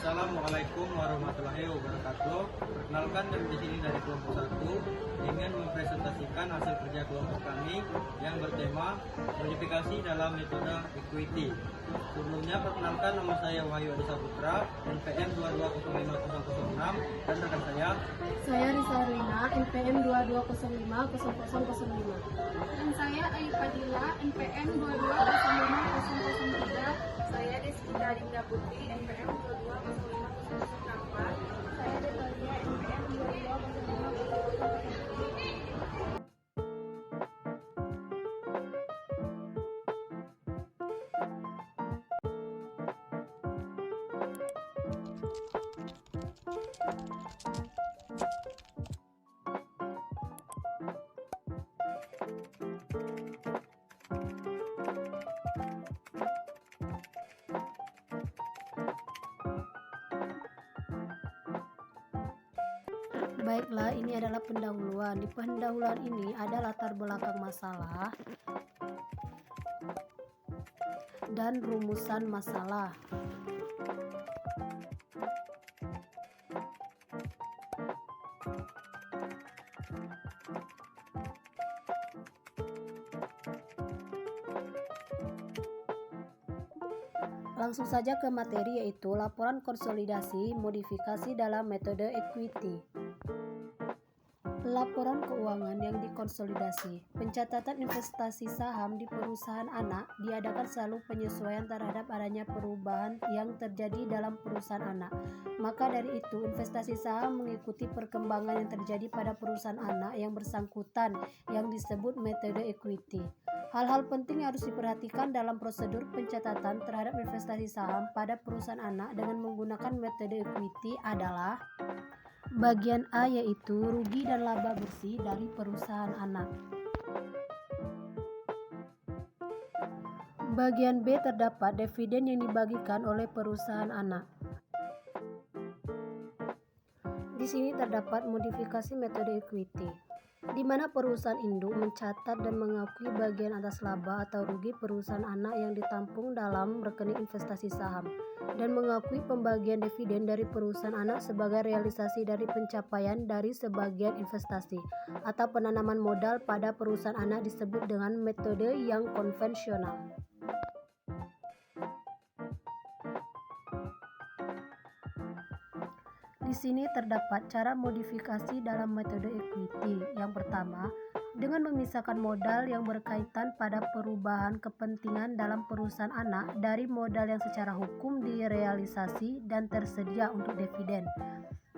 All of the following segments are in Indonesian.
Assalamualaikum warahmatullahi wabarakatuh. Perkenalkan, kami di sini dari kelompok 1 ingin mempresentasikan hasil kerja kelompok kami yang bertema modifikasi dalam metode equity. Sebelumnya perkenalkan, nama saya Wahyu Adi Saputra, NPM 2205006, dan rekan saya Risa Rina, NPM 22050005. Dan saya Ayu Fadila, NPM 22050003. Saya Desita Dinda Putri, NPM 22050004. Saya Detolia, NPM 22050004. Baiklah, ini adalah pendahuluan. Di pendahuluan ini ada latar belakang masalah dan rumusan masalah. Langsung saja ke materi, yaitu laporan konsolidasi modifikasi dalam metode equity. Laporan keuangan yang dikonsolidasi. Pencatatan investasi saham di perusahaan anak diadakan selalu penyesuaian terhadap adanya perubahan yang terjadi dalam perusahaan anak. Maka dari itu, investasi saham mengikuti perkembangan yang terjadi pada perusahaan anak yang bersangkutan yang disebut metode equity. Hal-hal penting yang harus diperhatikan dalam prosedur pencatatan terhadap investasi saham pada perusahaan anak dengan menggunakan metode equity adalah bagian A, yaitu rugi dan laba bersih dari perusahaan anak. Bagian B terdapat dividen yang dibagikan oleh perusahaan anak. Di sini terdapat modifikasi metode equity, di mana perusahaan induk mencatat dan mengakui bagian atas laba atau rugi perusahaan anak yang ditampung dalam rekening investasi saham, dan mengakui pembagian dividen dari perusahaan anak sebagai realisasi dari pencapaian dari sebagian investasi atau penanaman modal pada perusahaan anak disebut dengan metode yang konvensional. Di sini terdapat cara modifikasi dalam metode equity. Yang pertama, dengan memisahkan modal yang berkaitan pada perubahan kepentingan dalam perusahaan anak dari modal yang secara hukum direalisasi dan tersedia untuk dividen.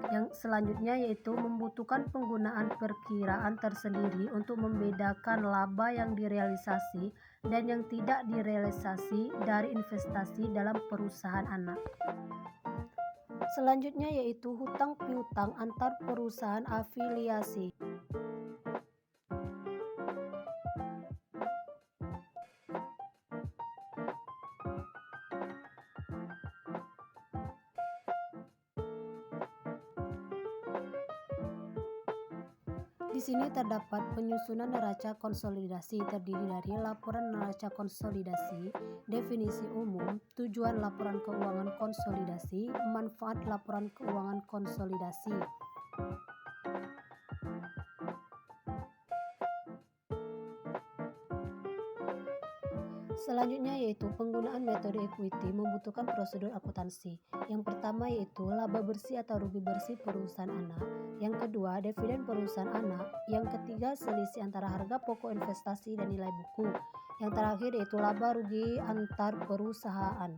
Yang selanjutnya yaitu membutuhkan penggunaan perkiraan tersendiri untuk membedakan laba yang direalisasi dan yang tidak direalisasi dari investasi dalam perusahaan anak. Selanjutnya yaitu hutang piutang antar perusahaan afiliasi. Di sini terdapat penyusunan neraca konsolidasi terdiri dari laporan neraca konsolidasi, definisi umum, tujuan laporan keuangan konsolidasi, manfaat laporan keuangan konsolidasi. Selanjutnya yaitu penggunaan metode equity membutuhkan prosedur akuntansi. Yang pertama yaitu laba bersih atau rugi bersih perusahaan anak. Yang kedua, dividen perusahaan anak. Yang ketiga, selisih antara harga pokok investasi dan nilai buku. Yang terakhir yaitu laba rugi antar perusahaan.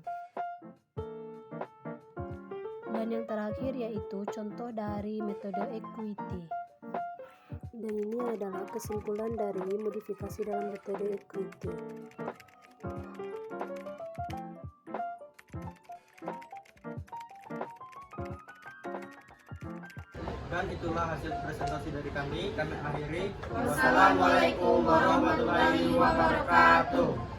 Dan yang terakhir yaitu contoh dari metode equity. Dan ini adalah kesimpulan dari modifikasi dalam metode equity. Dan itulah hasil presentasi dari kami akhiri. Wassalamualaikum warahmatullahi wabarakatuh.